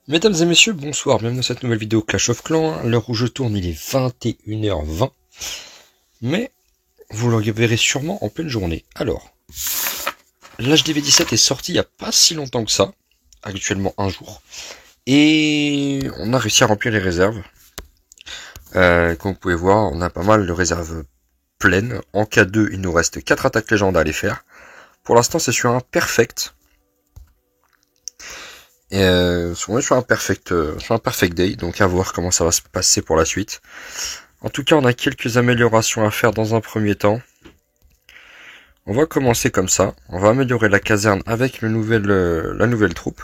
Mesdames et messieurs, bonsoir, bienvenue dans cette nouvelle vidéo Clash of Clans. À l'heure où je tourne, il est 21h20. Mais vous le verrez sûrement en pleine journée. Alors, l'HDV17 est sorti il n'y a pas si longtemps que ça, actuellement un jour. Et on a réussi à remplir les réserves. Comme vous pouvez voir, on a pas mal de réserves pleines. En K2, il nous reste 4 attaques légendes à aller faire. Pour l'instant, c'est sur un perfect. Et on est sur un perfect day, donc à voir comment ça va se passer pour la suite. En tout cas, on a quelques améliorations à faire dans un premier temps. On va commencer comme ça. On va améliorer la caserne avec la nouvelle troupe.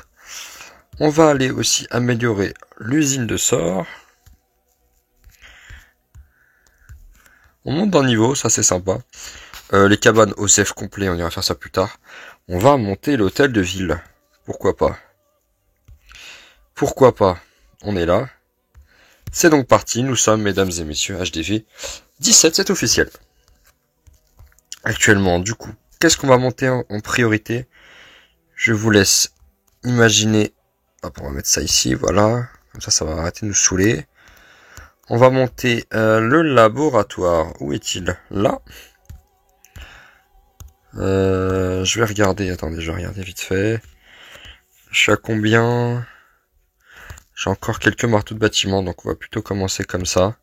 On va aller aussi améliorer l'usine de sorts. On monte d'un niveau, ça c'est sympa. Les cabanes au CF complet, on ira faire ça plus tard. On va monter l'hôtel de ville. Pourquoi pas? Pourquoi pas? On est là. C'est donc parti, nous sommes, mesdames et messieurs, HDV 17, c'est officiel. Actuellement, du coup, qu'est-ce qu'on va monter en priorité? Je vous laisse imaginer. Hop, on va mettre ça ici, voilà. Comme ça va arrêter de nous saouler. On va monter le laboratoire. Où est-il? Là. Je vais regarder, attendez, je vais regarder vite fait. Je suis à combien? J'ai encore quelques marteaux de bâtiment, donc on va plutôt commencer comme ça.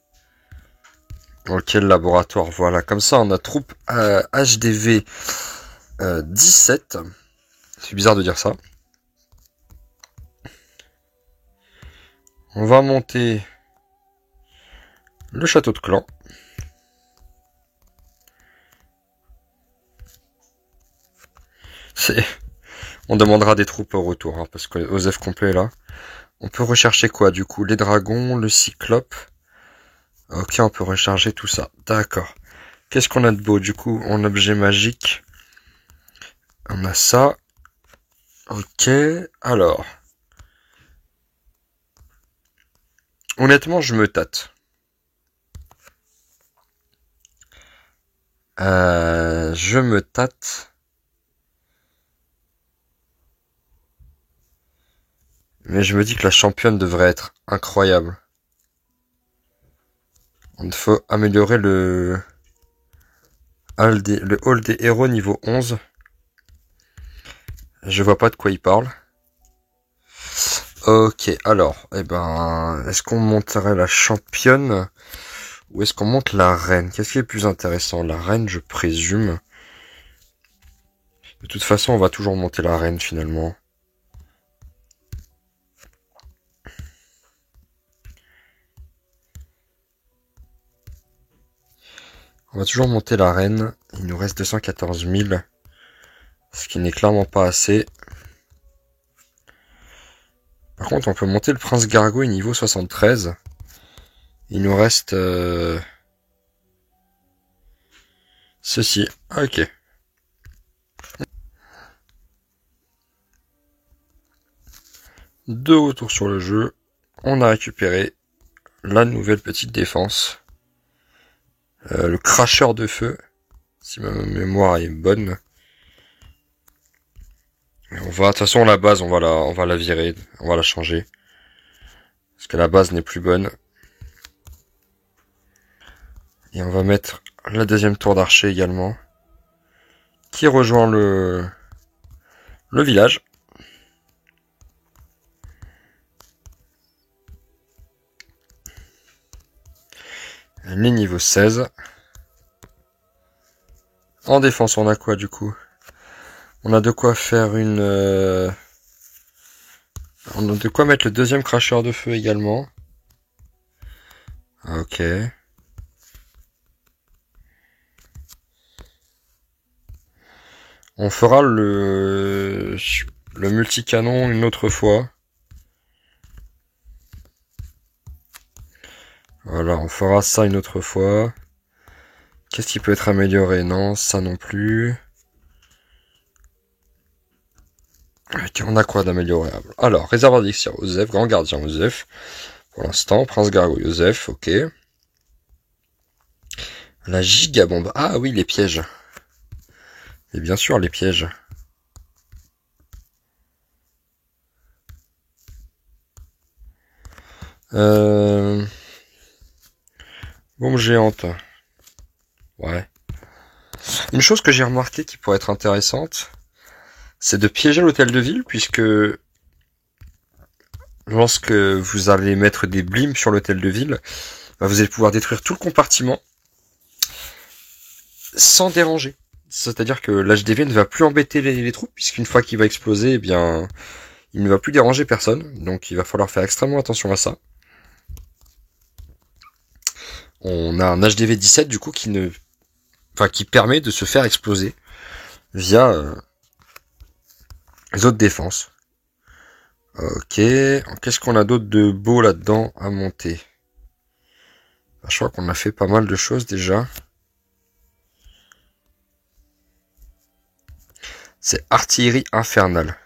Ok, le laboratoire, voilà. Comme ça, on a troupe HDV 17. C'est bizarre de dire ça. On va monter le château de clan. On demandera des troupes au retour, hein, parce que OZEF complet là. On peut rechercher quoi du coup? Les dragons, le cyclope. Ok, on peut recharger tout ça. D'accord. Qu'est-ce qu'on a de beau du coup en objet magique? On a ça. Ok, alors. Honnêtement, je me tâte. Je me tâte. Mais je me dis que la championne devrait être incroyable. Il faut améliorer le hall des héros niveau 11. Je vois pas de quoi il parle. Ok, alors, est-ce qu'on monterait la championne ou est-ce qu'on monte la reine? Qu'est-ce qui est plus intéressant? La reine, je présume. De toute façon, on va toujours monter la reine finalement. On va toujours monter la reine. Il nous reste 214 000. Ce qui n'est clairement pas assez. Par contre, on peut monter le prince Gargouille niveau 73. Il nous reste... ceci. Ok. De retour sur le jeu. On a récupéré la nouvelle petite défense. Le cracheur de feu. Si ma mémoire est bonne. De toute façon, la base, on va la virer. On va la changer. Parce que la base n'est plus bonne. Et on va mettre la deuxième tour d'archer également. Qui rejoint le village. Les niveaux 16. En défense, on a quoi du coup? On a de quoi faire une... On a de quoi mettre le deuxième cracheur de feu également. Ok. On fera le multicanon une autre fois. Voilà, on fera ça une autre fois. Qu'est-ce qui peut être amélioré? Non, ça non plus. Ok, on a quoi d'améliorable? Alors, réservoir d'élixir Osef, grand gardien Osef. Pour l'instant, prince gargouille Osef, ok. La gigabombe. Ah oui, les pièges. Et bien sûr, les pièges. Euh... Bombe géante. Ouais. Une chose que j'ai remarqué qui pourrait être intéressante, c'est de piéger l'hôtel de ville, puisque lorsque vous allez mettre des blims sur l'hôtel de ville, bah, vous allez pouvoir détruire tout le compartiment sans déranger. C'est-à-dire que l'HDV ne va plus embêter les troupes, puisqu'une fois qu'il va exploser, eh bien, il ne va plus déranger personne. Donc il va falloir faire extrêmement attention à ça. On a un HDV 17 du coup qui permet de se faire exploser via les autres défenses. Ok, qu'est-ce qu'on a d'autre de beau là-dedans à monter? Je crois qu'on a fait pas mal de choses déjà. C'est artillerie infernale.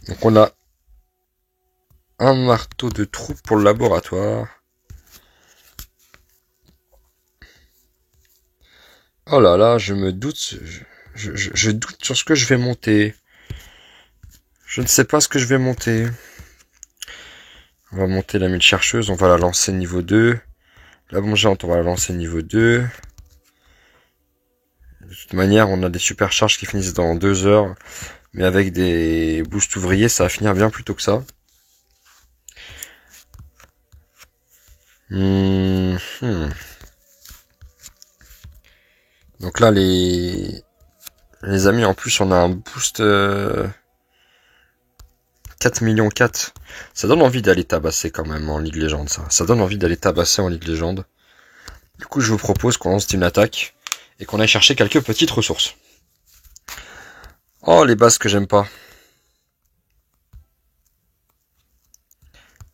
Donc on a un marteau de troupe pour le laboratoire. Oh là là, je me doute, je doute sur ce que je vais monter. Je ne sais pas ce que je vais monter. On va monter la mine chercheuse, on va la lancer niveau 2. La bombe géante, on va la lancer niveau 2. De toute manière, on a des supercharges qui finissent dans 2 heures. Mais avec des boosts ouvriers, ça va finir bien plus tôt que ça. Donc là, les amis, en plus, on a un boost 4 millions 4. Ça donne envie d'aller tabasser quand même en Ligue Légende, ça. Ça donne envie d'aller tabasser en Ligue Légende. Du coup, je vous propose qu'on lance une attaque et qu'on aille chercher quelques petites ressources. Oh, les bases que j'aime pas.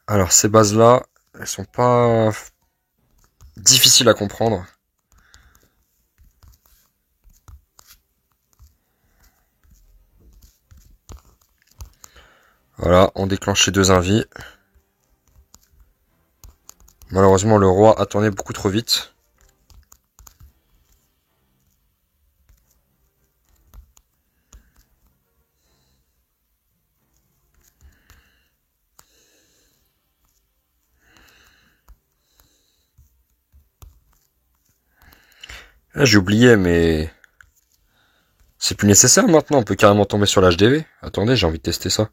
Alors, ces bases-là, elles sont pas difficiles à comprendre. Voilà, on déclenche les 2 invis. Malheureusement, le roi a tourné beaucoup trop vite. Ah, j'ai oublié, mais c'est plus nécessaire maintenant. On peut carrément tomber sur l'HDV. Attendez, j'ai envie de tester ça.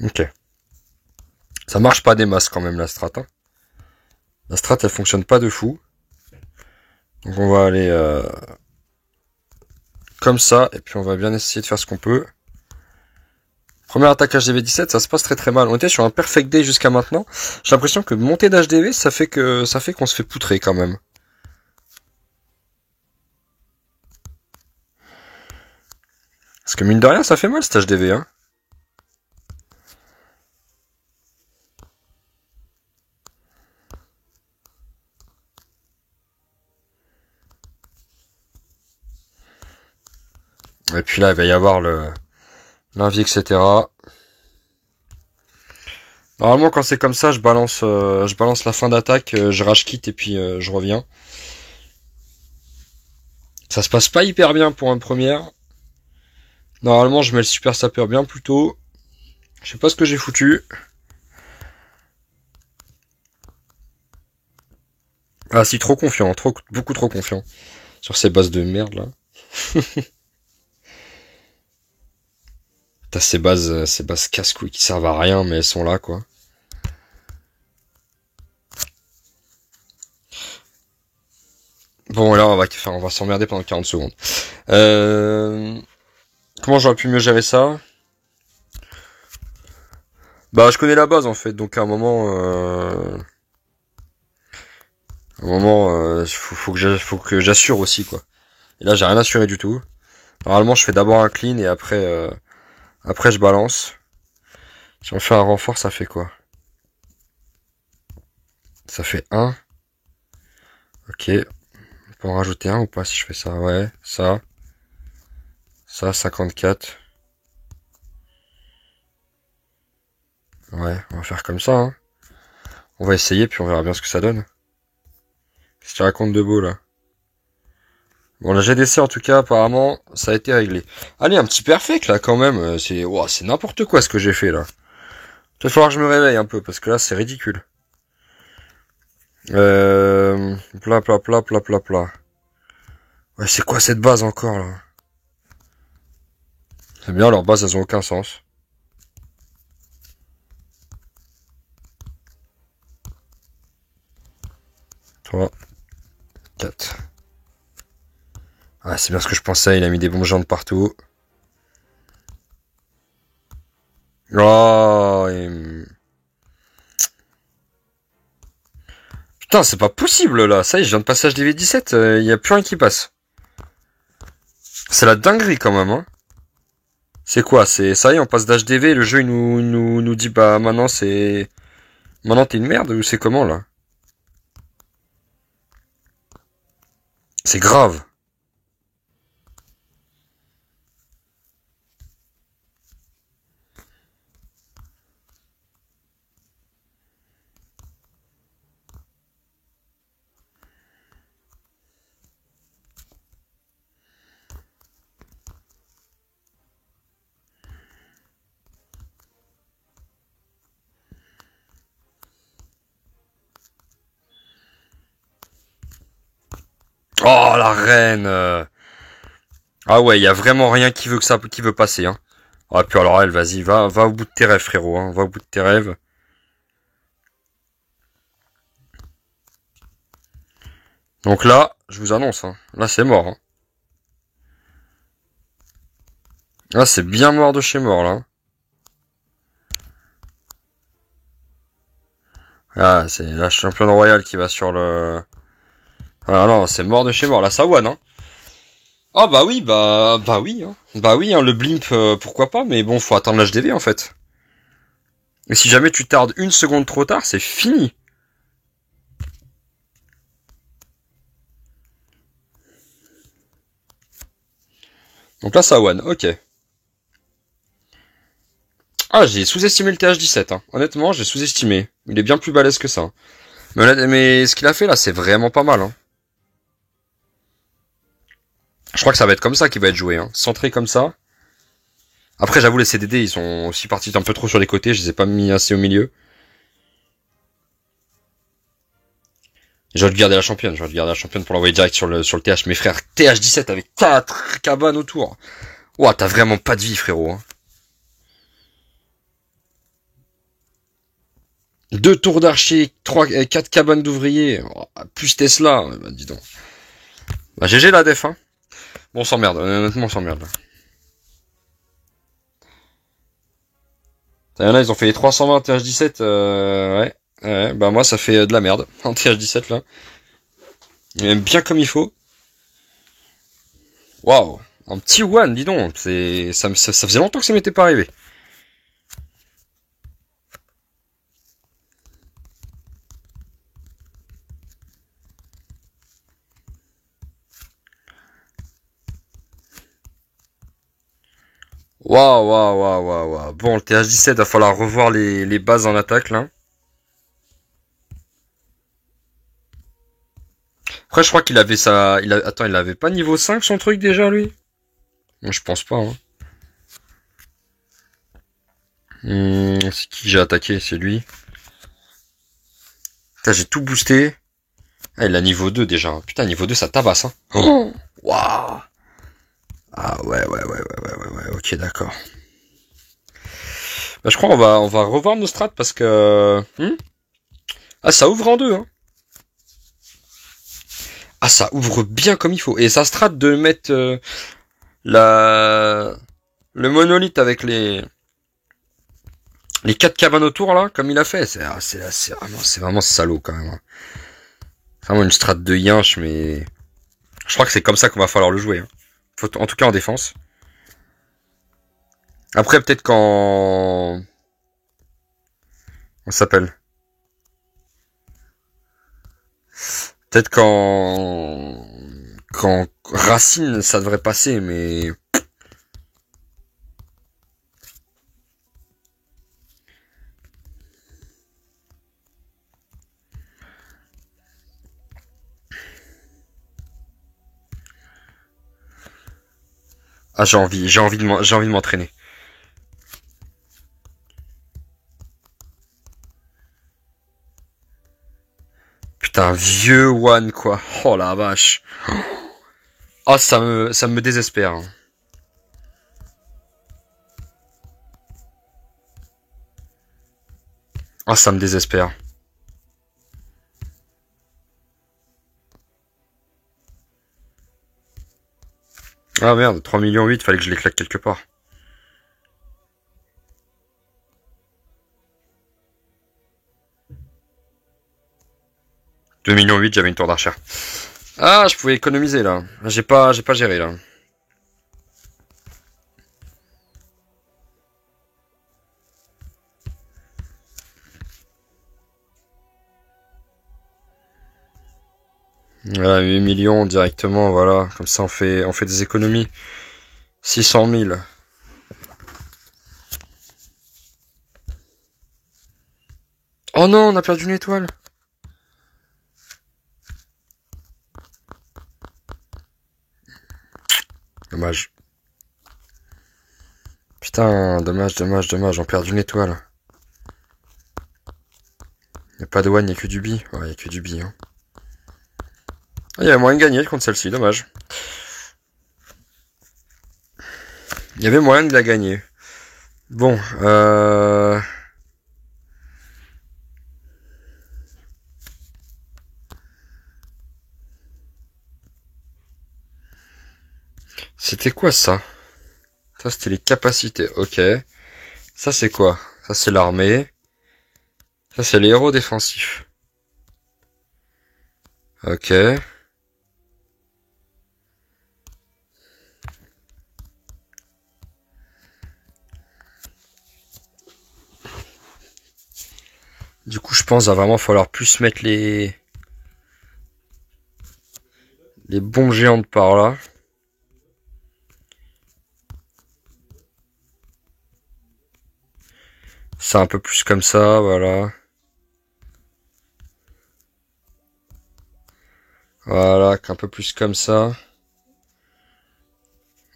Ok. Ça marche pas des masses quand même la strat. Hein. La strat elle fonctionne pas de fou. Donc on va aller comme ça. Et puis on va bien essayer de faire ce qu'on peut. Première attaque HDV 17, ça se passe très très mal. On était sur un perfect day jusqu'à maintenant. J'ai l'impression que monter d'HDV, ça fait qu'on se fait poutrer quand même. Parce que mine de rien, ça fait mal cet HDV, hein. Et puis là, il va y avoir l'invie, etc. Normalement, quand c'est comme ça, je balance la fin d'attaque, je rage quitte et puis je reviens. Ça se passe pas hyper bien pour une première. Normalement, je mets le super sapeur bien plus tôt. Je sais pas ce que j'ai foutu. Ah si, trop confiant, beaucoup trop confiant. Sur ces bases de merde là. T'as ces bases casse-couilles qui servent à rien, mais elles sont là quoi. Bon là on va s'emmerder pendant 40 secondes. Comment j'aurais pu mieux gérer ça? Bah je connais la base en fait, donc à un moment faut que j'assure aussi quoi. Et là j'ai rien assuré du tout. Normalement je fais d'abord un clean et après je balance. Si on fait un renfort, ça fait quoi? Ça fait 1. Ok. On peut en rajouter un ou pas si je fais ça? Ouais, ça. Ça, 54. Ouais, on va faire comme ça. Hein. On va essayer puis on verra bien ce que ça donne. Qu'est-ce que tu racontes de beau, là? Bon, la GDC, en tout cas, apparemment, ça a été réglé. Allez, un petit perfect, là, quand même. C'est n'importe quoi, ce que j'ai fait, là. Il va falloir que je me réveille un peu, parce que là, c'est ridicule. Pla, pla, pla, pla, pla, pla. Ouais, c'est quoi cette base, encore, là? C'est bien, leurs bases, elles ont aucun sens. 3, 4. Ah, c'est bien ce que je pensais, il a mis des bombes géantes partout. Oh, putain, c'est pas possible, là. Ça y est, je viens de passer HDV17, il y a plus rien qui passe. C'est la dinguerie, quand même, hein. C'est quoi? C'est ça y est, on passe d'HDV, le jeu il nous dit bah maintenant t'es une merde ou c'est comment là? C'est grave. Oh la reine. Ah ouais, il y a vraiment rien qui veut passer hein. Ah puis alors elle, vas-y, va au bout de tes rêves frérot, hein. Va au bout de tes rêves. Donc là, je vous annonce, hein. Là c'est mort. Hein. Là c'est bien mort de chez mort là. Ah c'est la championne royale qui va sur le. Ah non, c'est mort de chez mort. Là ça one hein. Ah bah oui, hein. Bah oui, hein, le blimp, pourquoi pas, mais bon, faut attendre l'HDV en fait. Et si jamais tu tardes une seconde trop tard, c'est fini. Donc là, ça one, ok. Ah, j'ai sous-estimé le TH17, hein. Honnêtement, j'ai sous-estimé. Il est bien plus balèze que ça. Mais ce qu'il a fait là, c'est vraiment pas mal, hein. Je crois que ça va être comme ça qu'il va être joué, hein. Centré comme ça. Après, j'avoue, les CDD, ils sont aussi partis un peu trop sur les côtés, je les ai pas mis assez au milieu. J'aurais dû garder la championne pour l'envoyer direct sur le TH. Mes frères, TH17 avec 4 cabanes autour. Ouah, t'as vraiment pas de vie, frérot. Hein. 2 tours d'archer, 4 cabanes d'ouvriers, oh, plus Tesla, bah dis donc. Bah GG la def, hein. Bon, on s'emmerde, honnêtement on s'emmerde. Là. Y'en a, ils ont fait les 320 TH17, ouais. Ouais, bah moi ça fait de la merde en TH17 là. Même bien comme il faut. Waouh, un petit one, dis donc, ça faisait longtemps que ça m'était pas arrivé. Waouh. Bon, le TH17, va falloir revoir les bases en attaque là. Après, je crois qu'il avait attends, il avait pas niveau 5 son truc déjà lui? Je pense pas, hein. C'est qui que j'ai attaqué? C'est lui. Putain, j'ai tout boosté. Ah, il a niveau 2 déjà. Putain, niveau 2, ça tabasse, hein. Oh waouh. Ah ouais, ok, d'accord. Bah, je crois on va revoir nos strats parce que... Ah, ça ouvre en deux, hein. Ah, ça ouvre bien comme il faut. Et ça strat de mettre la... le monolithe avec les 4 cabanes autour, là, comme il a fait. C'est vraiment salaud, quand même. Hein. Vraiment une strat de yinche, mais... Je crois que c'est comme ça qu'on va falloir le jouer. Hein. En tout cas, en défense. Après, peut-être quand... On s'appelle. Peut-être quand Racine, ça devrait passer, mais... Ah, j'ai envie de m'entraîner. Putain, vieux One, quoi. Oh la vache. Oh, ça me désespère, hein. Oh, ça me désespère. Ah merde, 3 millions 8, fallait que je les claque quelque part. 2 millions 8, j'avais une tour d'archer. Ah, je pouvais économiser là. J'ai pas géré là. Voilà, 8 millions directement, voilà. Comme ça, on fait des économies. 600 000. Oh non, on a perdu une étoile. Dommage. Putain, dommage, dommage, dommage, on perd une étoile. Y a pas de one, y a que du bi. Ouais, y a que du bi, hein. Ah, y avait moyen de gagner contre celle-ci, dommage. Il y avait moyen de la gagner. Bon, c'était quoi ça? Ça, c'était les capacités, ok. Ça, c'est quoi? Ça, c'est l'armée. Ça, c'est les héros défensifs. Ok. Du coup, je pense qu'il va vraiment falloir plus mettre les bombes géantes par là. C'est un peu plus comme ça, voilà. Voilà, qu'un peu plus comme ça.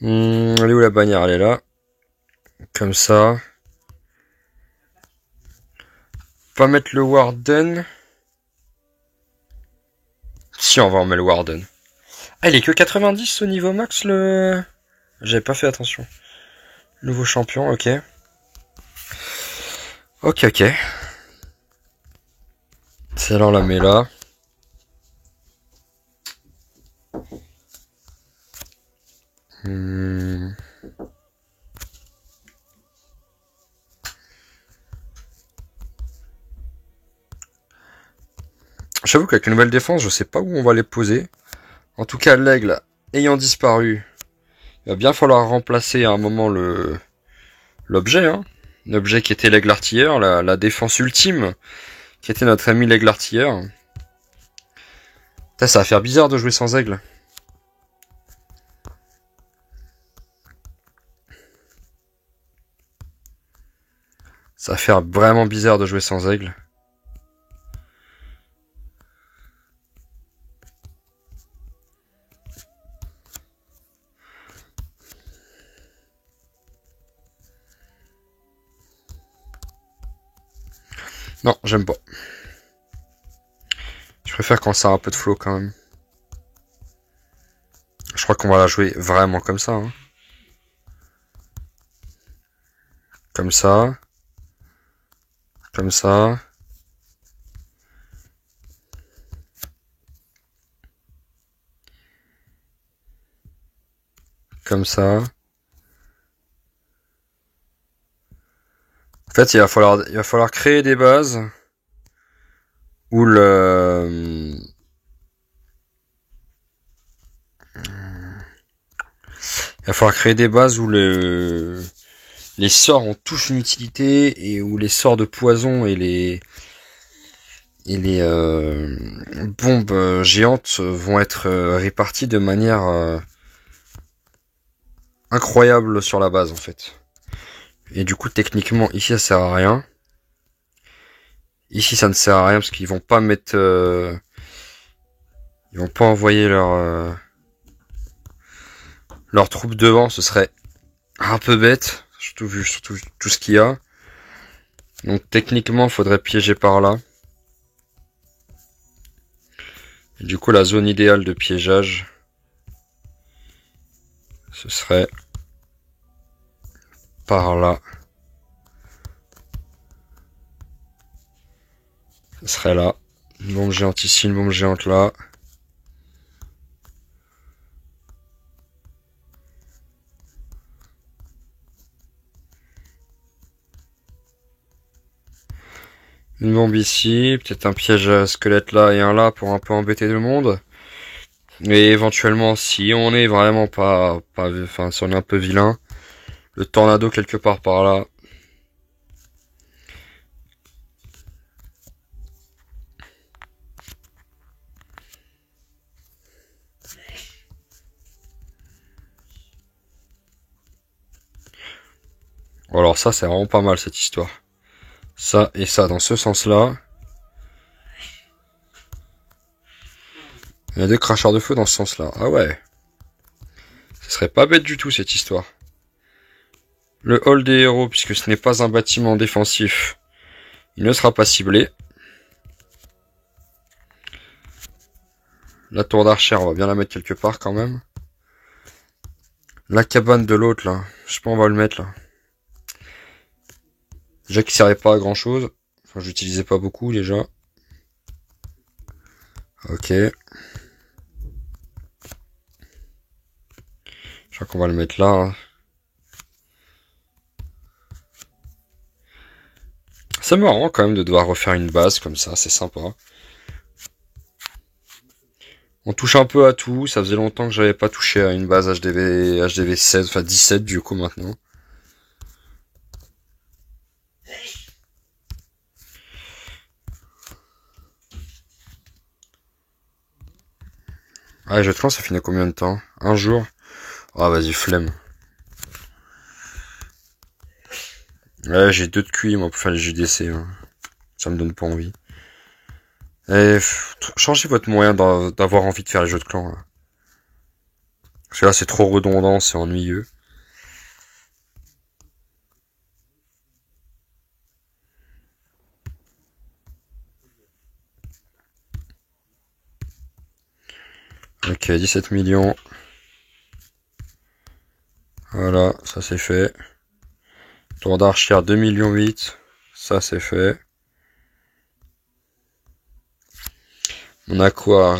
Elle est où la bannière? Elle est là. Comme ça. Pas mettre le Warden. Si, on va en mettre le Warden. Ah, il est que 90 au niveau max, le... J'avais pas fait attention. Nouveau champion, ok. Ok, ok. Celle-là, on la met là. J'avoue qu'avec une nouvelle défense, je sais pas où on va les poser. En tout cas, l'aigle ayant disparu, il va bien falloir remplacer à un moment l'objet, hein. L'objet qui était l'aigle artilleur, la défense ultime, qui était notre ami l'aigle artilleur. Ça va faire bizarre de jouer sans aigle. Ça va faire vraiment bizarre de jouer sans aigle. Non, j'aime pas. Je préfère quand ça a un peu de flow quand même. Je crois qu'on va la jouer vraiment comme ça, hein. Comme ça. Comme ça. Comme ça. En fait, il va falloir créer des bases où il va falloir créer des bases où les sorts ont tous une utilité et où les sorts de poison et les bombes géantes vont être répartis de manière incroyable sur la base en fait. Et du coup techniquement ici ça sert à rien. Ici ça ne sert à rien parce qu'ils vont pas mettre ils vont pas envoyer Leur troupe devant, ce serait un peu bête, surtout vu surtout tout ce qu'il y a. Donc techniquement, faudrait piéger par là. Et du coup, la zone idéale de piégeage, ce serait par là. Ce serait là. Une bombe géante ici, une bombe géante là. Une bombe ici, peut-être un piège à squelette là et un là pour un peu embêter le monde. Et éventuellement, si on est vraiment enfin, si on est un peu vilain, le tornado quelque part par là. Alors ça, c'est vraiment pas mal cette histoire. Ça et ça dans ce sens-là. Il y a deux cracheurs de feu dans ce sens-là. Ah ouais. Ce serait pas bête du tout cette histoire. Le hall des héros, puisque ce n'est pas un bâtiment défensif, il ne sera pas ciblé. La tour d'archère, on va bien la mettre quelque part quand même. La cabane de l'autre là, je sais pas, on va le mettre là. Déjà qu'il servait pas à grand chose. Enfin, j'utilisais pas beaucoup déjà. Ok. Je crois qu'on va le mettre là. Hein. C'est marrant quand même de devoir refaire une base comme ça, c'est sympa. On touche un peu à tout, ça faisait longtemps que j'avais pas touché à une base HDV 16, enfin 17 du coup maintenant. Ah, je te lance, ça finit combien de temps? Un jour? Ah, vas-y, flemme. Ouais, j'ai 2 de QI, moi, pour faire les JDC. Hein. Ça me donne pas envie. Et changez votre moyen d'avoir envie de faire les jeux de clans. Là. Parce que là, c'est trop redondant, c'est ennuyeux. Ok, 17 millions. Voilà, ça c'est fait. Tour d'archère 2 millions 8. Ça c'est fait. On a quoi?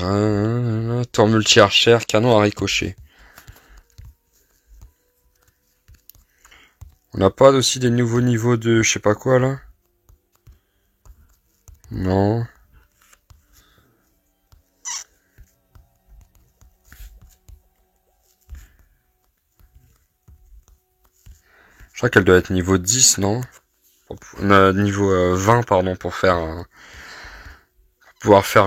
Tour multi-archère, canon à ricochet. On n'a pas aussi des nouveaux niveaux de je sais pas quoi là? Non. Je crois qu'elle doit être niveau 10, non? Niveau 20, pardon, pour pouvoir faire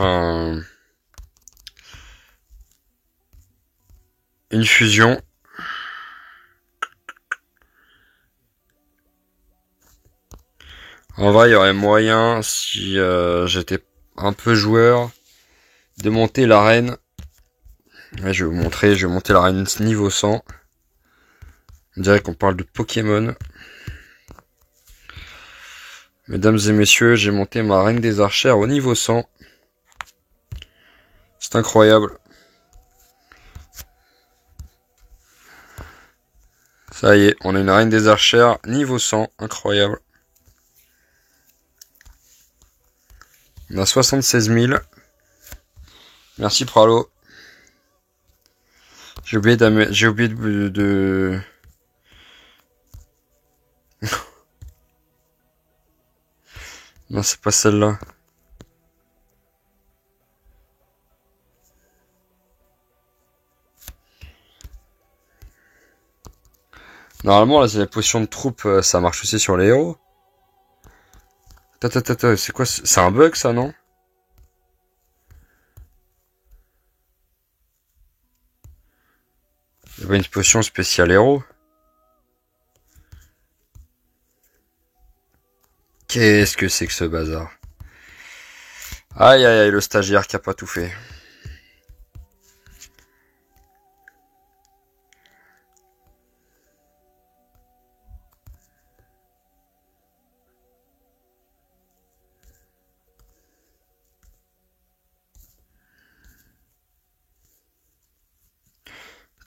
une fusion. En vrai, il y aurait moyen, si j'étais un peu joueur, de monter l'arène. Ouais, je vais monter l'arène niveau 100. On dirait qu'on parle de Pokémon. Mesdames et messieurs, j'ai monté ma reine des archères au niveau 100. C'est incroyable. Ça y est, on a une reine des archères niveau 100. Incroyable. On a 76 000. Merci Pralo. J'ai oublié de... Non, c'est pas celle-là. Normalement, là, c'est les potions de troupe, ça marche aussi sur les héros. C'est quoi? C'est un bug, ça, non? Il y avait une potion spéciale héros. Qu'est-ce que c'est que ce bazar? Aïe aïe aïe, le stagiaire qui a pas tout fait.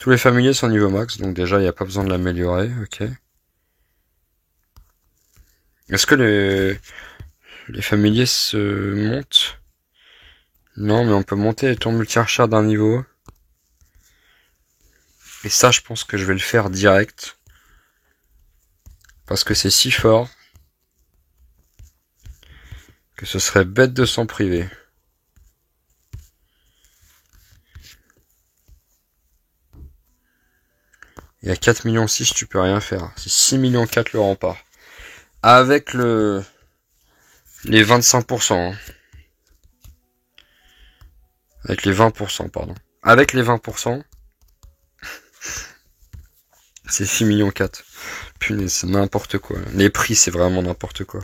Tous les familiers sont niveau max, donc déjà, il n'y a pas besoin de l'améliorer, ok. Est-ce que les familiers se montent? Non, mais on peut monter ton multi-archer d'un niveau. Et ça, je pense que je vais le faire direct. Parce que c'est si fort que ce serait bête de s'en priver. Et à 4 millions 6, tu peux rien faire. C'est 6 millions 4 le rempart. Avec les 25%. Hein. Avec les 20%, pardon. Avec les 20%, c'est 6 millions 4. Punaise, c'est n'importe quoi. Les prix, c'est vraiment n'importe quoi.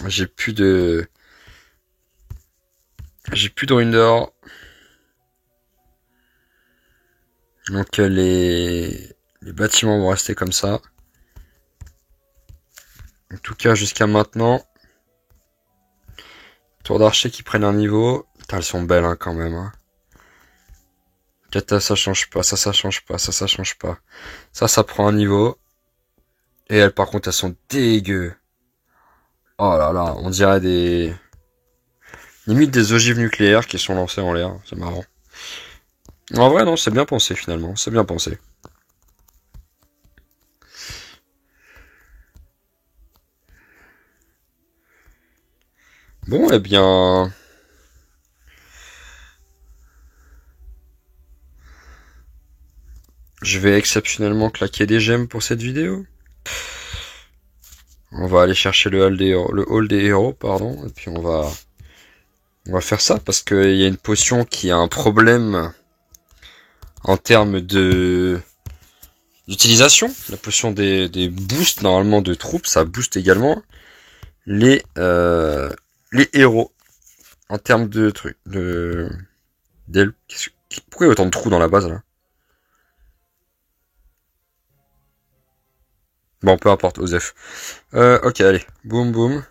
J'ai plus de ruines d'or. Donc les bâtiments vont rester comme ça. En tout cas, jusqu'à maintenant. Tour d'archer qui prennent un niveau. Putain, elles sont belles hein, quand même. Hein. Kata, ça change pas. Ça change pas. Ça change pas. Ça prend un niveau. Et elles, par contre, elles sont dégueu. Oh là là, on dirait des... limite des ogives nucléaires qui sont lancées en l'air. C'est marrant. En vrai, non, c'est bien pensé finalement. C'est bien pensé. Bon, eh bien... je vais exceptionnellement claquer des gemmes pour cette vidéo. On va aller chercher le hall des héros, pardon, et puis on va faire ça parce qu'il y a une potion qui a un problème en termes de d'utilisation. La potion des boosts normalement de troupes, ça booste également les héros en termes de trucs pourquoi il y a autant de trous dans la base là? Bon, peu importe, Osef. Ok, allez, boum boum.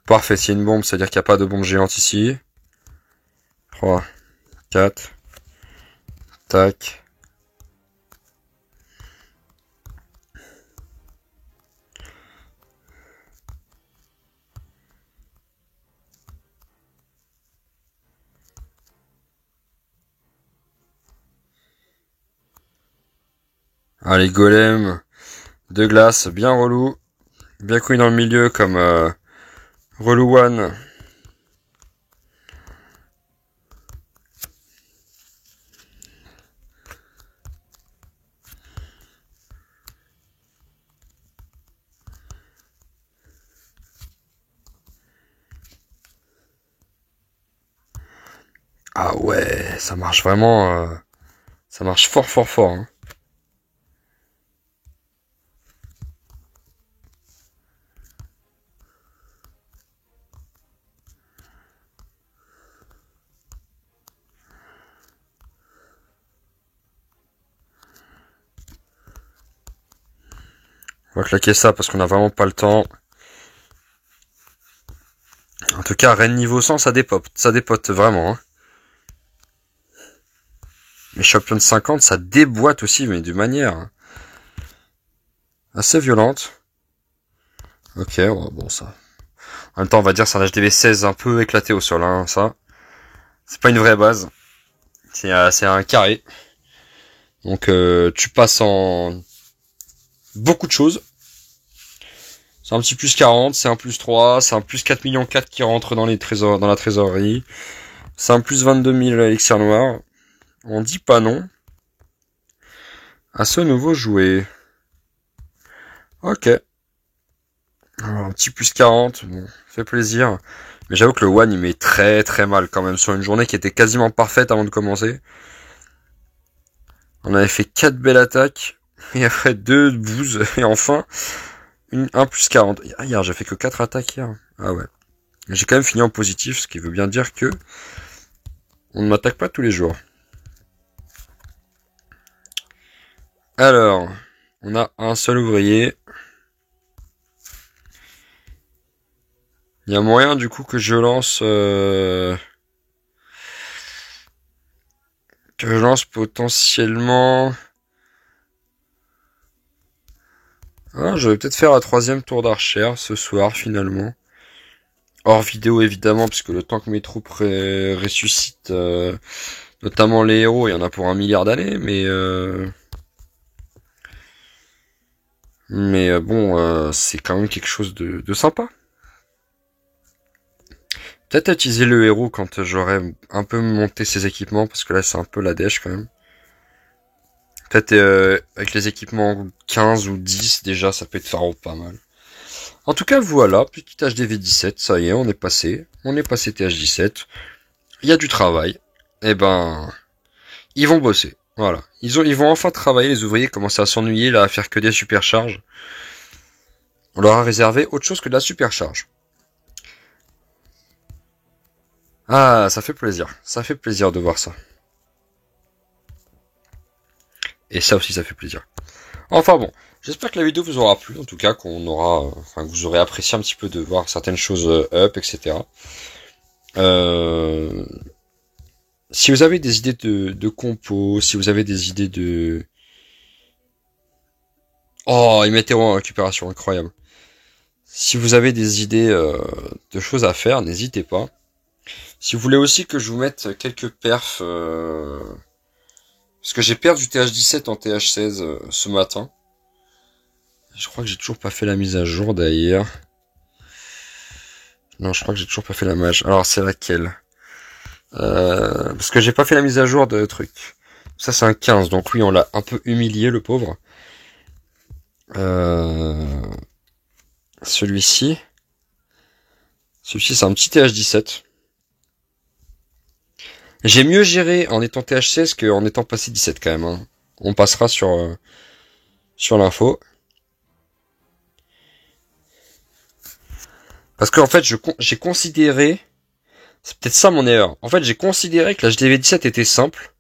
Parfait, s'il y a une bombe, c'est-à-dire qu'il n'y a pas de bombe géante ici. 3, 4, tac. Allez, golem de glace, bien relou. Bien couillé dans le milieu comme relou one. Ah ouais, ça marche vraiment. Ça marche fort fort fort. Hein. On va claquer ça parce qu'on a vraiment pas le temps. En tout cas, reine niveau 100, ça dépote vraiment. Hein. Mais champion de 50, ça déboîte aussi, mais de manière assez violente. Ok, bon ça. En même temps, on va dire c'est un HDV 16 un peu éclaté au sol, hein, ça. C'est pas une vraie base. C'est un carré. Donc tu passes en beaucoup de choses. C'est un petit plus 40, c'est un plus 3, c'est un plus 4 millions 4 qui rentre dans les trésors, dans la trésorerie. C'est un plus 22 000 élixirs noirs. On dit pas non à ce nouveau jouet. Ok. Alors, un petit plus 40, bon, fait plaisir. Mais j'avoue que le one il met très très mal quand même sur une journée qui était quasiment parfaite avant de commencer. On avait fait 4 belles attaques, et après 2 bouses, et enfin, un plus 40. Ah, hier, j'ai fait que 4 attaques hier. Ah ouais. J'ai quand même fini en positif, ce qui veut bien dire que on ne m'attaque pas tous les jours. Alors, on a un seul ouvrier. Il y a moyen du coup que je lance potentiellement. Ah, je vais peut-être faire un 3e tour d'archère ce soir finalement. Hors vidéo évidemment, puisque le temps que mes troupes ressuscitent, notamment les héros, il y en a pour 1 milliard d'années, mais bon, c'est quand même quelque chose de sympa. Peut-être utiliser le héros quand j'aurai un peu monté ses équipements, parce que là c'est un peu la dèche quand même. Peut-être avec les équipements 15 ou 10 déjà, ça peut être faro pas mal. En tout cas voilà, petit HDV17, ça y est, on est passé TH17. Il y a du travail. Eh ben, ils vont bosser. Voilà. Ils vont enfin travailler, les ouvriers commencent à s'ennuyer là, à faire que des supercharges. On leur a réservé autre chose que de la supercharge. Ah, ça fait plaisir. Ça fait plaisir de voir ça. Et ça aussi, ça fait plaisir. Enfin bon, j'espère que la vidéo vous aura plu, en tout cas, que vous aurez apprécié un petit peu de voir certaines choses up, etc. Si vous avez des idées de compos, si vous avez des idées de... Oh, ils mettent en récupération, incroyable. Si vous avez des idées de choses à faire, n'hésitez pas. Si vous voulez aussi que je vous mette quelques perfs... Parce que j'ai perdu TH17 en TH16 ce matin. Je crois que j'ai toujours pas fait la mise à jour d'ailleurs. Non, je crois que j'ai toujours pas fait la mage. Alors c'est laquelle parce que j'ai pas fait la mise à jour de truc. Ça c'est un 15, donc oui on l'a un peu humilié le pauvre. Celui-ci c'est un petit TH17. J'ai mieux géré en étant TH16 qu'en étant passé 17 quand même. Hein. On passera sur l'info. Parce qu'en fait j'ai considéré, c'est peut-être ça mon erreur. En fait j'ai considéré que la HDV17 était simple.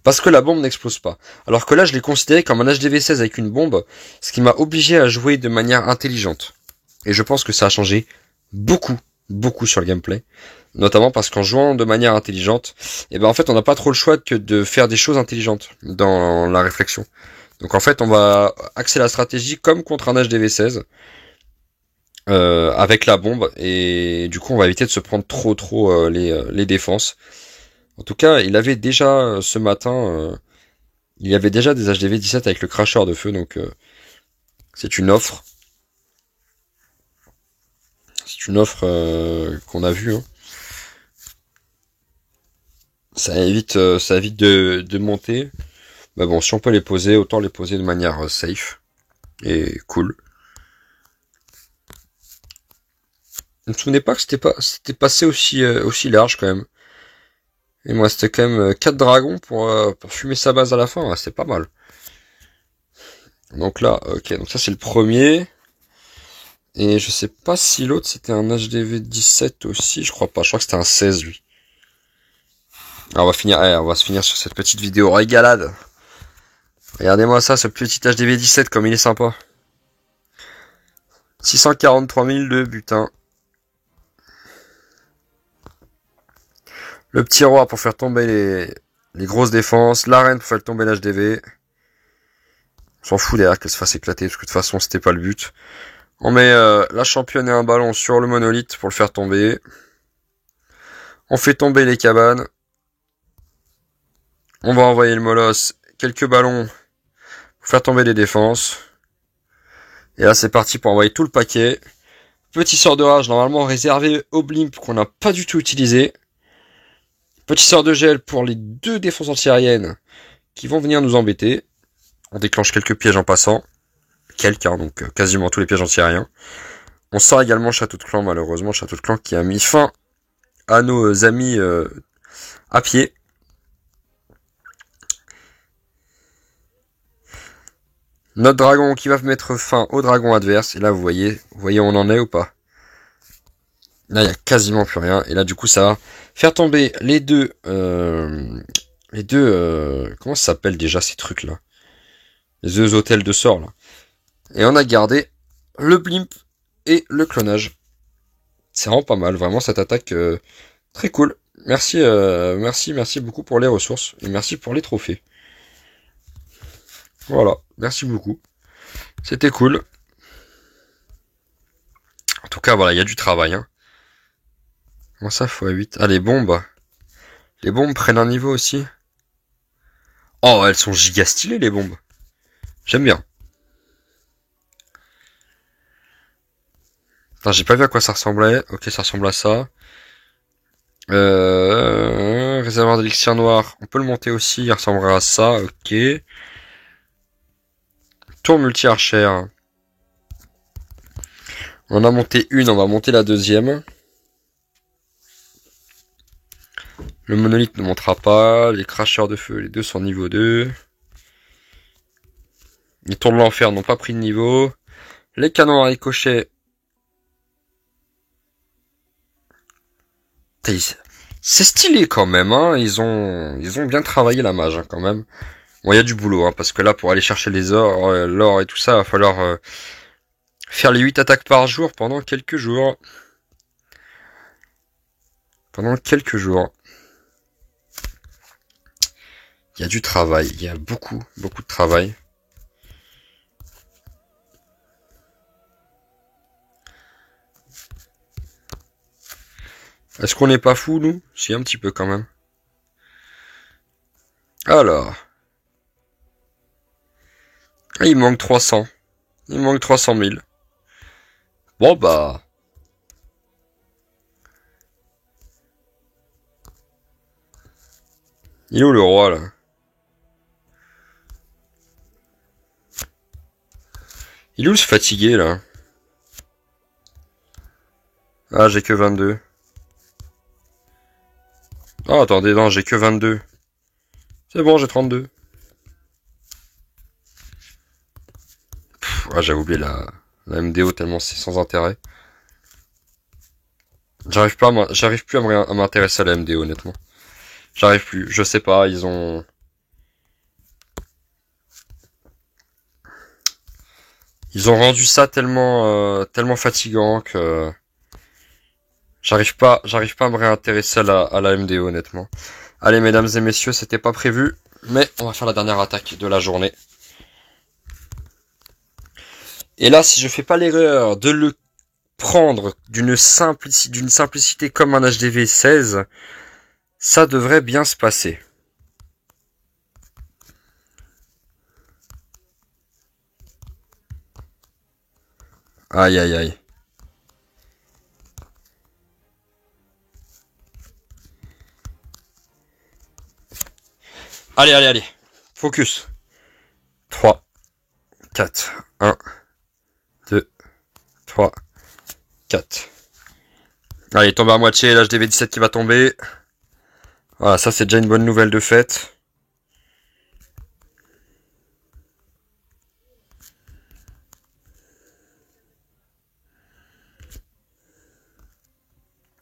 Parce que la bombe n'explose pas. Alors que là, je l'ai considéré comme un HDV16 avec une bombe, ce qui m'a obligé à jouer de manière intelligente. Et je pense que ça a changé beaucoup, beaucoup sur le gameplay. Notamment parce qu'en jouant de manière intelligente, eh ben en fait, on n'a pas trop le choix que de faire des choses intelligentes dans la réflexion. Donc en fait, on va axer la stratégie comme contre un HDV16 avec la bombe, et du coup, on va éviter de se prendre trop les défenses. En tout cas, il avait déjà ce matin, il y avait déjà des HDV17 avec le cracheur de feu, donc c'est une offre. C'est une offre qu'on a vue. Hein. Ça évite de monter. Mais bon, si on peut les poser, autant les poser de manière safe et cool. Je me souvenais pas que c'était passé aussi large quand même. Et moi, c'était quand même 4 dragons pour fumer sa base à la fin. Ouais, c'était pas mal. Donc là, ok, donc ça c'est le premier. Et je sais pas si l'autre c'était un HDV 17 aussi, je crois pas, je crois que c'était un 16 lui. Alors on va se finir sur cette petite vidéo régalade. Regardez-moi ça, ce petit HDV 17 comme il est sympa. 643 000 de butin. Le petit roi pour faire tomber les grosses défenses, la reine pour faire tomber l'HDV. On s'en fout derrière qu'elle se fasse éclater, parce que de toute façon c'était pas le but. On met la championne et un ballon sur le monolithe pour le faire tomber. On fait tomber les cabanes. On va envoyer le molosse, quelques ballons pour faire tomber les défenses. Et là c'est parti pour envoyer tout le paquet. Petit sort de rage normalement réservé au blimp qu'on n'a pas du tout utilisé. Petit sort de gel pour les 2 défenses antiaériennes qui vont venir nous embêter. On déclenche quelques pièges en passant. Donc quasiment tous les pièges antiaériens. On sort également Château de Clan, malheureusement. Château de Clan qui a mis fin à nos amis à pied. Notre dragon qui va mettre fin au dragon adverse. Et là, vous voyez où on en est ou pas? Là, il y a quasiment plus rien. Et là, du coup, ça va faire tomber les deux... comment ça s'appelle déjà ces trucs-là? Les 2 hôtels de sort, là. Et on a gardé le blimp et le clonage. C'est vraiment pas mal, vraiment cette attaque très cool. Merci, merci beaucoup pour les ressources et merci pour les trophées. Voilà, merci beaucoup. C'était cool. En tout cas, voilà, il y a du travail. Hein. Comment ça, x8? Ah, les bombes. Les bombes prennent un niveau aussi. Oh, elles sont giga stylées, les bombes. J'aime bien. Enfin, j'ai pas vu à quoi ça ressemblait. Ok, ça ressemble à ça. Réservoir d'élixir noir. On peut le monter aussi. Il ressemblerait à ça. Ok. Tour multi-archère. On en a monté une. On va monter la deuxième. Le monolithe ne montera pas. Les cracheurs de feu, les deux sont niveau 2. Les tours de l'enfer n'ont pas pris de niveau. Les canons à ricochet. C'est stylé quand même, hein. Ils ont bien travaillé la mage, hein, quand même. Bon, il y a du boulot, hein, parce que là, pour aller chercher les ors, l'or et tout ça, il va falloir faire les 8 attaques par jour pendant quelques jours. Pendant quelques jours. Il y a du travail, il y a beaucoup de travail. Est-ce qu'on n'est pas fou, nous? Si, un petit peu quand même. Alors. Il manque 300. Il manque 300 000. Bon, bah. Il est où le roi, là? Il est où ce fatigué, là? Ah, j'ai que 22. Ah, attendez, non, j'ai que 22. C'est bon, j'ai 32. Ah, j'avais oublié la MDO tellement c'est sans intérêt. J'arrive plus à m'intéresser à la MDO, honnêtement. J'arrive plus, je sais pas, ils ont rendu ça tellement fatigant que j'arrive pas à me réintéresser à la MDO, honnêtement. Allez, mesdames et messieurs, c'était pas prévu, mais on va faire la dernière attaque de la journée. Et là, si je fais pas l'erreur de le prendre d'une simplicité comme un HDV 16, ça devrait bien se passer. Aïe aïe aïe. Allez. Focus. 3, 4, 1, 2, 3, 4. Allez, tombe à moitié, l'HDV 17 qui va tomber. Voilà, ça c'est déjà une bonne nouvelle de fait.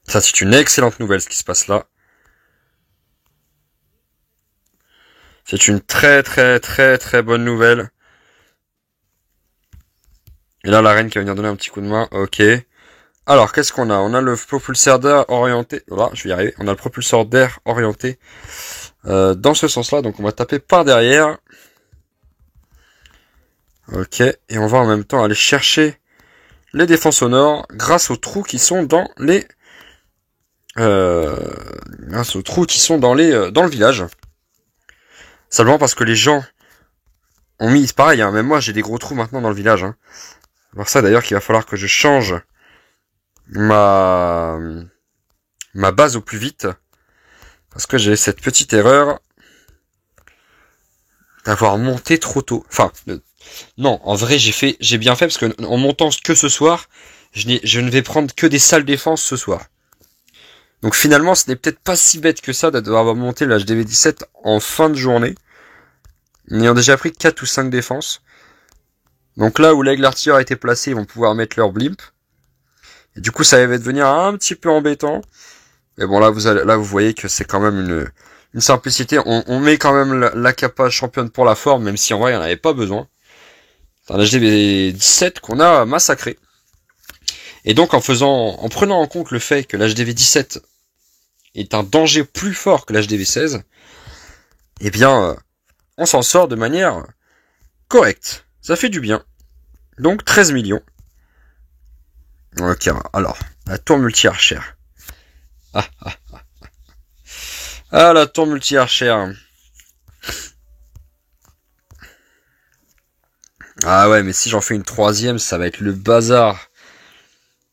Ça c'est une excellente nouvelle ce qui se passe là. C'est une très bonne nouvelle. Et là la reine qui va venir donner un petit coup de main. Ok. Alors qu'est-ce qu'on a? On a le propulseur d'air orienté. Voilà, je vais y arriver. On a le propulseur d'air orienté dans ce sens-là. Donc on va taper par derrière. Ok. Et on va en même temps aller chercher les défenses sonores grâce aux trous qui sont dans les dans le village. Simplement parce que les gens ont mis, c'est pareil, hein, même moi j'ai des gros trous maintenant dans le village. Hein. C'est pour ça d'ailleurs qu'il va falloir que je change ma base au plus vite. Parce que j'ai cette petite erreur d'avoir monté trop tôt. Enfin, non, en vrai j'ai bien fait parce que en montant que ce soir, je ne vais prendre que des sales défenses ce soir. Donc finalement, ce n'est peut-être pas si bête que ça d'avoir monté le HDV 17 en fin de journée. Ils ont déjà pris 4 ou 5 défenses. Donc là où l'aigle artilleur a été placé, ils vont pouvoir mettre leur blimp. Et du coup, ça va devenir un petit peu embêtant. Mais bon, là, vous voyez que c'est quand même une simplicité. On met quand même la capa championne pour la forme, même si en vrai, il n'y en avait pas besoin. C'est un HDV 17 qu'on a massacré. Et donc en prenant en compte le fait que l'HDV 17 est un danger plus fort que l'HDV 16, eh bien, on s'en sort de manière correcte. Ça fait du bien. Donc 13 millions. Ok, alors, la tour multi-archère. Ah, la tour multi-archère. Ah ouais, mais si j'en fais une troisième, ça va être le bazar.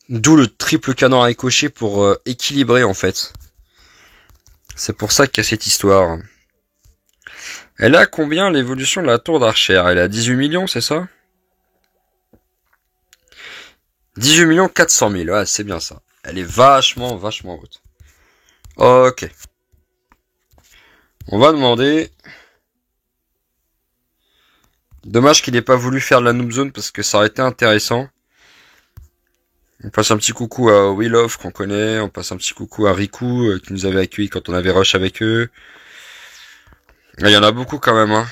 D'où le triple canon à ricochet pour équilibrer en fait. C'est pour ça qu'il y a cette histoire. Elle a combien l'évolution de la tour d'archère? Elle a 18 millions, c'est ça? 18 millions 400 000, ouais, c'est bien ça. Elle est vachement haute. Ok. On va demander... Dommage qu'il n'ait pas voulu faire de la noob zone parce que ça aurait été intéressant. On passe un petit coucou à We Love qu'on connaît, on passe un petit coucou à Riku qui nous avait accueillis quand on avait rush avec eux. Il y en a beaucoup quand même, hein.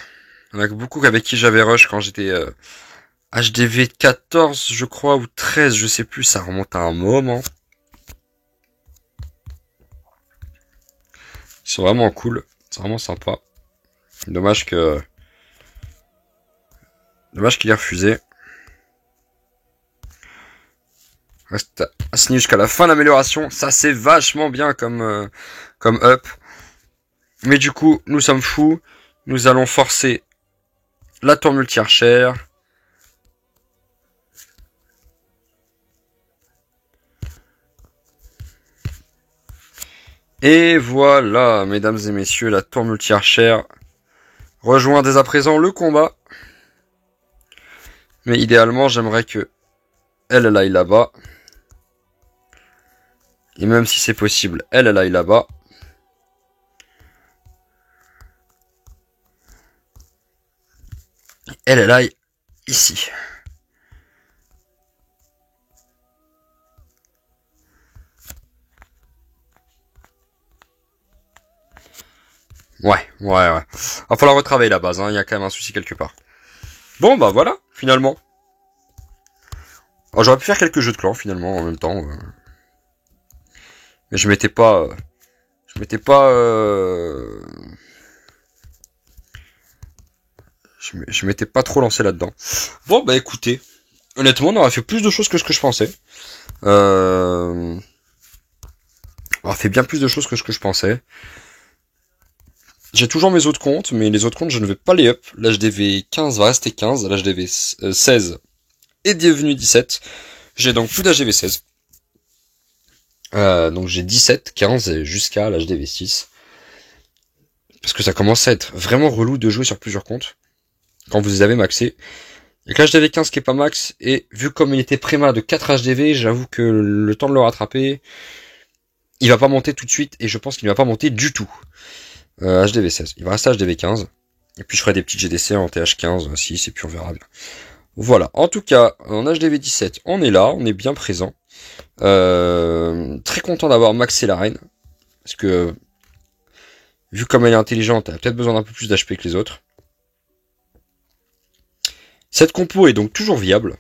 Il y en a beaucoup avec qui j'avais rush quand j'étais HDV 14 je crois ou 13, je sais plus, ça remonte à un moment. Ils sont vraiment cool, c'est vraiment sympa. Dommage qu'il ait refusé. Reste assigné jusqu'à la fin de l'amélioration. Ça c'est vachement bien comme up. Mais du coup, nous sommes fous. Nous allons forcer la tour multi-archère. Et voilà, mesdames et messieurs, la tour multi-archère rejoint dès à présent le combat. Mais idéalement, j'aimerais que elle aille là-bas. Et même si c'est possible, elle aille là-bas. Elle aille ici. Ouais. Va falloir retravailler la base, hein. Il y a quand même un souci quelque part. Bon, bah voilà, finalement. Alors, j'aurais pu faire quelques jeux de clans, finalement, en même temps. Mais je m'étais pas... Je m'étais pas trop lancé là-dedans. Bon, bah écoutez. Honnêtement, on aurait fait plus de choses que ce que je pensais. On aurait fait bien plus de choses que ce que je pensais. J'ai toujours mes autres comptes, mais les autres comptes, je ne vais pas les up. L'HDV 15 va rester 15, l'HDV 16 est devenu 17. J'ai donc plus d'HDV 16. Donc j'ai 17, 15 et jusqu'à l'HDV 6. Parce que ça commence à être vraiment relou de jouer sur plusieurs comptes. Quand vous les avez maxés. Et que l'HDV 15 qui est pas max, et vu comme il était préma de 4 HDV, j'avoue que le temps de le rattraper, il va pas monter tout de suite, et je pense qu'il ne va pas monter du tout. HDV 16. Il va rester HDV 15. Et puis je ferai des petites GDC en TH 15, 6, et puis on verra bien. Voilà. En tout cas, en HDV 17, on est là, on est bien présent. Très content d'avoir maxé la reine. Parce que, vu comme elle est intelligente, elle a peut-être besoin d'un peu plus d'HP que les autres. Cette compo est donc toujours viable.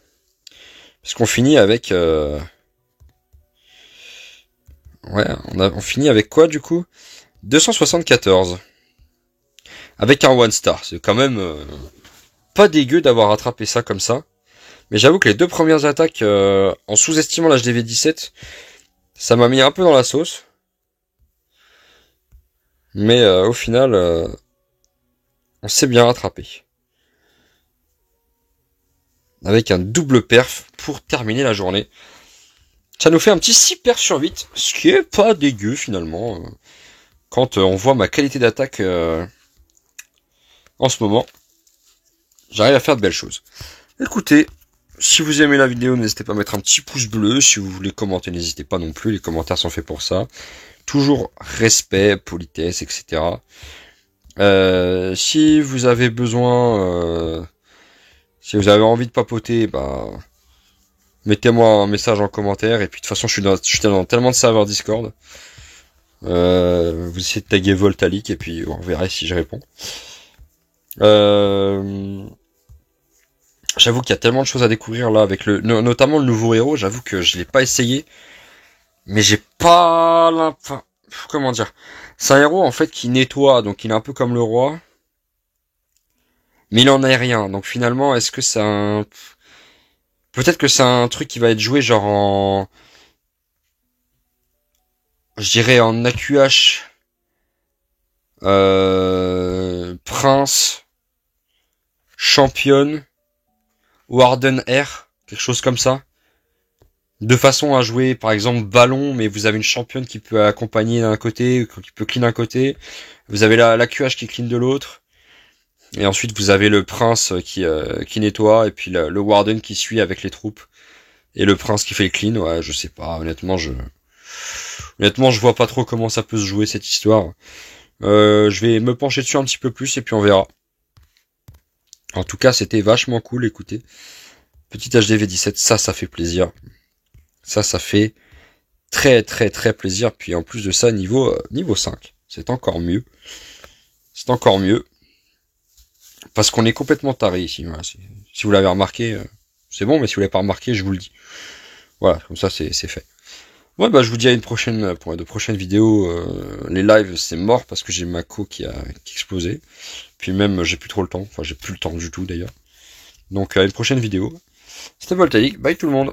Parce qu'on finit avec... Ouais, on finit avec quoi du coup? 274. Avec un one star. C'est quand même pas dégueu d'avoir rattrapé ça comme ça. Mais j'avoue que les deux premières attaques, en sous-estimant l'HDV 17, ça m'a mis un peu dans la sauce. Mais au final, on s'est bien rattrapé. Avec un double perf pour terminer la journée. Ça nous fait un petit 6 perf sur 8, ce qui est pas dégueu finalement. Quand on voit ma qualité d'attaque en ce moment, j'arrive à faire de belles choses. Écoutez, si vous aimez la vidéo, n'hésitez pas à mettre un petit pouce bleu. Si vous voulez commenter, n'hésitez pas non plus. Les commentaires sont faits pour ça. Toujours respect, politesse, etc. Si vous avez besoin... si vous avez envie de papoter, bah... mettez-moi un message en commentaire. Et puis de toute façon, je suis dans tellement de serveurs Discord. Vous essayez de taguer Voltalic et puis on verra si je réponds. J'avoue qu'il y a tellement de choses à découvrir là avec notamment le nouveau héros. J'avoue que je l'ai pas essayé, mais j'ai pas enfin, comment dire. C'est un héros en fait qui nettoie, donc il est un peu comme le roi, mais il en est rien. Donc finalement, est-ce que c'est un, peut-être que c'est un truc qui va être joué genre en, je dirais en AQH, Prince, Championne, Warden R, quelque chose comme ça. De façon à jouer, par exemple, ballon, mais vous avez une championne qui peut accompagner d'un côté, qui peut clean d'un côté. Vous avez la QH qui clean de l'autre. Et ensuite, vous avez le prince qui nettoie, et puis le warden qui suit avec les troupes. Et le prince qui fait le clean, ouais, je sais pas, honnêtement, je vois pas trop comment ça peut se jouer, cette histoire. Je vais me pencher dessus un petit peu plus, et puis on verra. En tout cas, c'était vachement cool, écoutez. Petit HDV17, ça fait plaisir. Ça fait très très très plaisir. Puis en plus de ça, niveau 5, c'est encore mieux. C'est encore mieux. Parce qu'on est complètement taré ici. Voilà, si vous l'avez remarqué, c'est bon, mais si vous l'avez pas remarqué, je vous le dis. Voilà, comme ça c'est fait. Ouais, bah je vous dis à une prochaine, pour de prochaines vidéos. Les lives, c'est mort parce que j'ai ma qui explosé. Puis même, j'ai plus trop le temps. Enfin, j'ai plus le temps du tout d'ailleurs. Donc à une prochaine vidéo. C'était Voltaïque. Bye tout le monde.